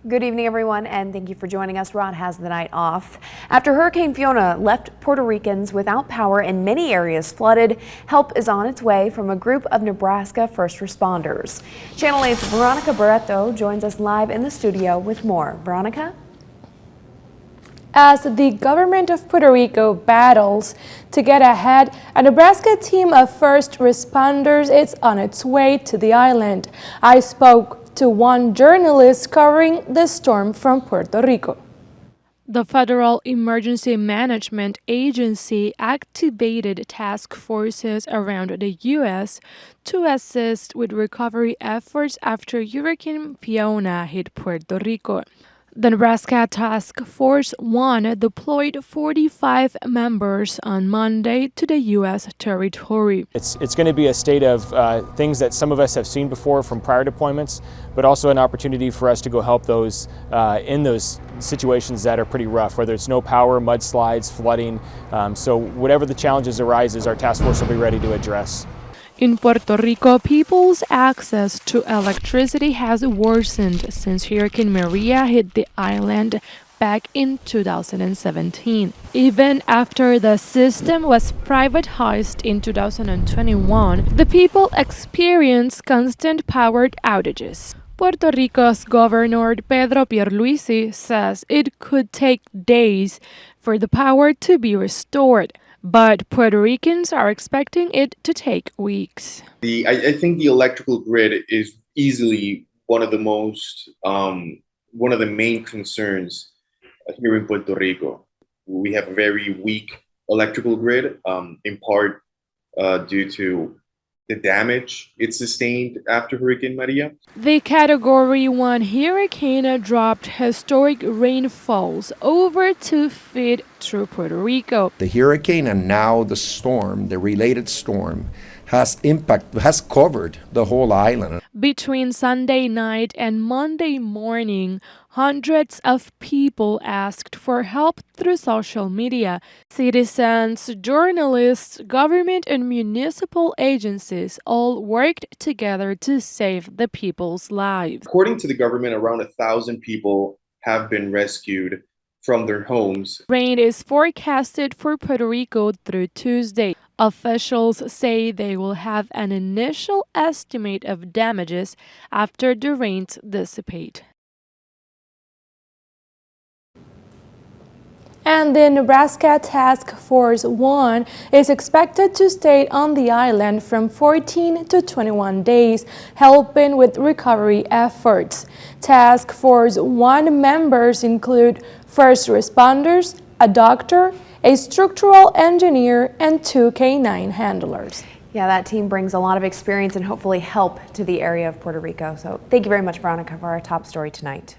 Good evening, everyone, and thank you for joining us. Rod has the night off. After Hurricane Fiona left Puerto Ricans without power and many areas flooded, help is on its way from a group of Nebraska first responders. Channel 8's Veronica Barreto joins us live in the studio with more. Veronica? As the government of Puerto Rico battles to get ahead, a Nebraska team of first responders is on its way to the island. I spoke to one journalist covering the storm from Puerto Rico. The Federal Emergency Management Agency activated task forces around the U.S. to assist with recovery efforts after Hurricane Fiona hit Puerto Rico. The Nebraska Task Force 1 deployed 45 members on Monday to the U.S. territory. It's going to be a state of things that some of us have seen before from prior deployments, but also an opportunity for us to go help those in those situations that are pretty rough, whether it's no power, mudslides, flooding. So whatever the challenges arises, our task force will be ready to address. In Puerto Rico, people's access to electricity has worsened since Hurricane Maria hit the island back in 2017. Even after the system was privatized in 2021, the people experience constant power outages. Puerto Rico's Governor Pedro Pierluisi says it could take days for the power to be restored, but Puerto Ricans are expecting it to take weeks. I think the electrical grid is easily one of the main concerns here in Puerto Rico. We have a very weak electrical grid, in part due to the damage it sustained after Hurricane Maria. The Category 1 hurricane dropped historic rainfalls over 2 feet through Puerto Rico. The hurricane and now the storm, the related storm, has covered the whole island. Between Sunday night and Monday morning, hundreds of people asked for help through social media. Citizens, journalists, government and municipal agencies all worked together to save the people's lives. According to the government, around 1,000 people have been rescued from their homes. Rain is forecasted for Puerto Rico through Tuesday. Officials say they will have an initial estimate of damages after the rains dissipate. And the Nebraska Task Force 1 is expected to stay on the island from 14 to 21 days, helping with recovery efforts. Task Force 1 members include first responders, a doctor, a structural engineer, and 2 K9 handlers. Yeah, that team brings a lot of experience and hopefully help to the area of Puerto Rico. So thank you very much, Veronica, for our top story tonight.